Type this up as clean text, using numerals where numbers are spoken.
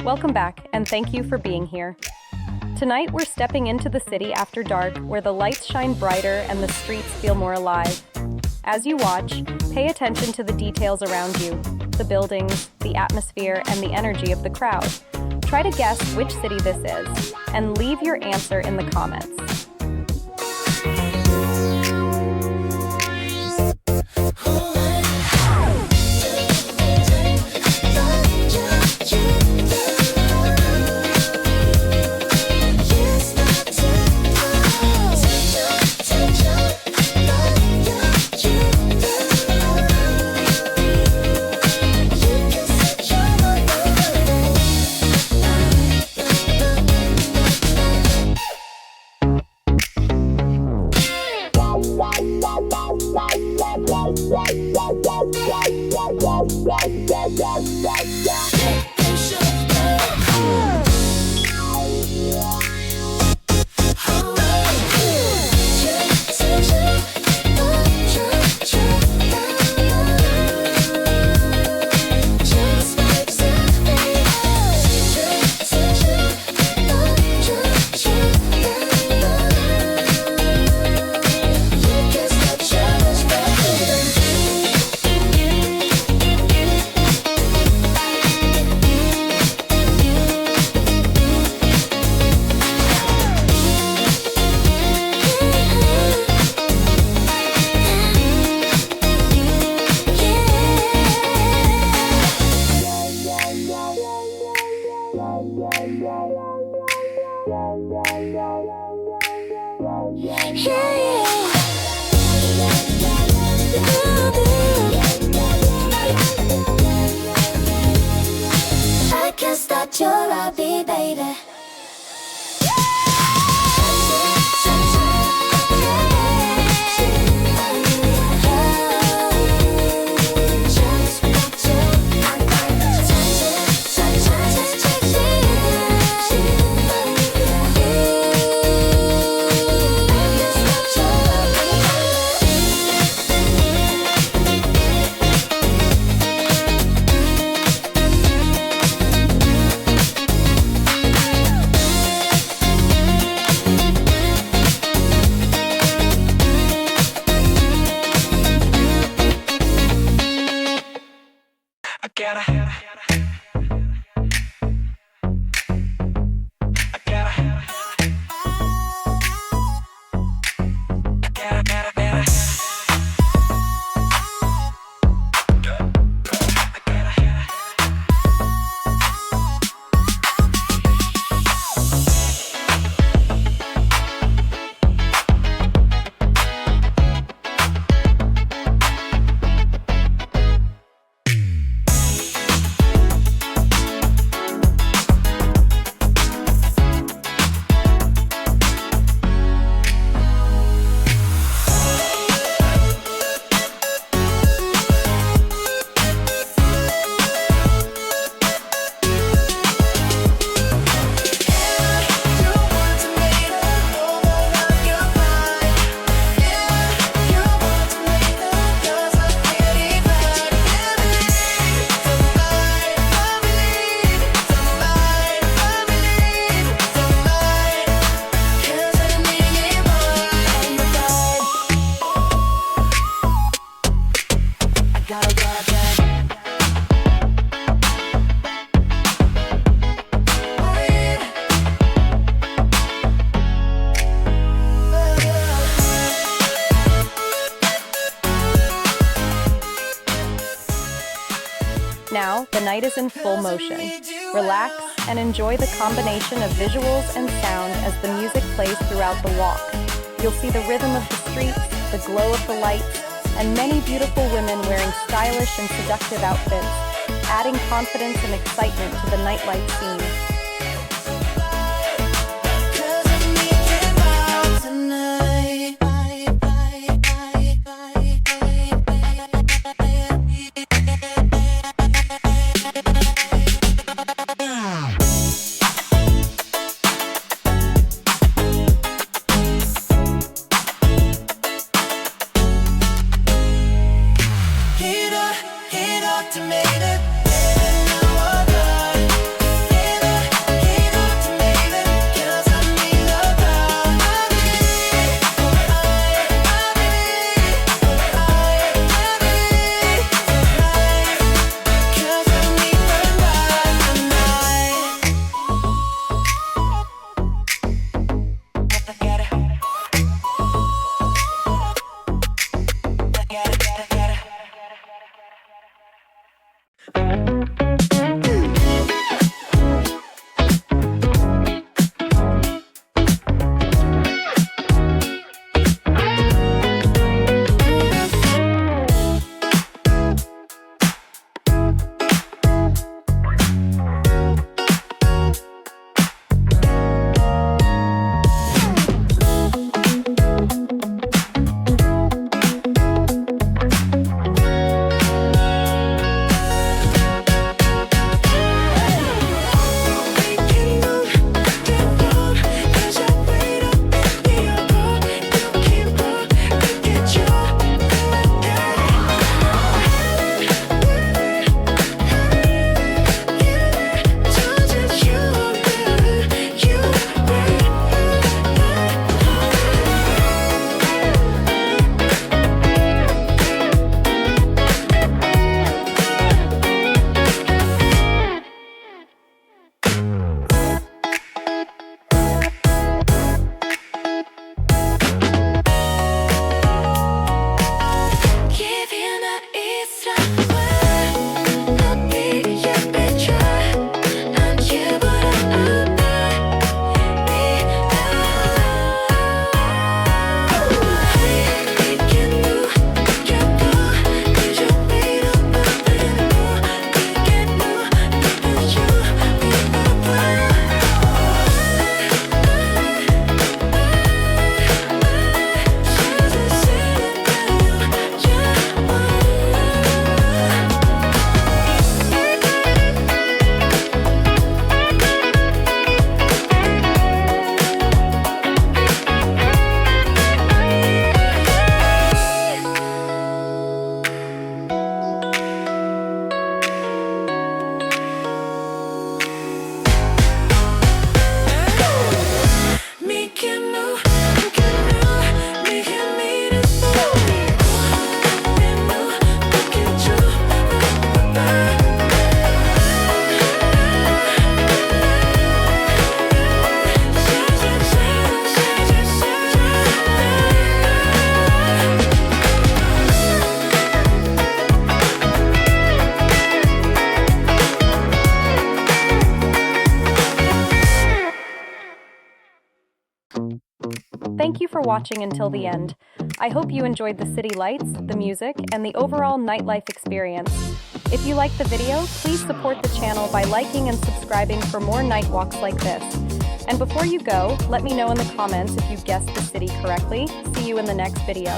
Welcome back, and thank you for being here. Tonight, we're stepping into the city after dark, where the lights shine brighter and the streets feel more alive. As you watch, pay attention to the details around you, the buildings, the atmosphere, and the energy of the crowd. Try to guess which city this is, and leave your answer in the comments. I can't stop your heartbeat, baby. Now, the night is in full motion. Relax and enjoy the combination of visuals and sound as the music plays throughout the walk. You'll see the rhythm of the streets, the glow of the lights, and many beautiful women wearing stylish and seductive outfits, adding confidence and excitement to the nightlife scene. To make it better, now or not. Thank you for watching until the end. I hope you enjoyed the city lights, the music, and the overall nightlife experience. If you liked the video, please support the channel by liking and subscribing for more night walks like this. And before you go, let me know in the comments if you guessed the city correctly. See you in the next video.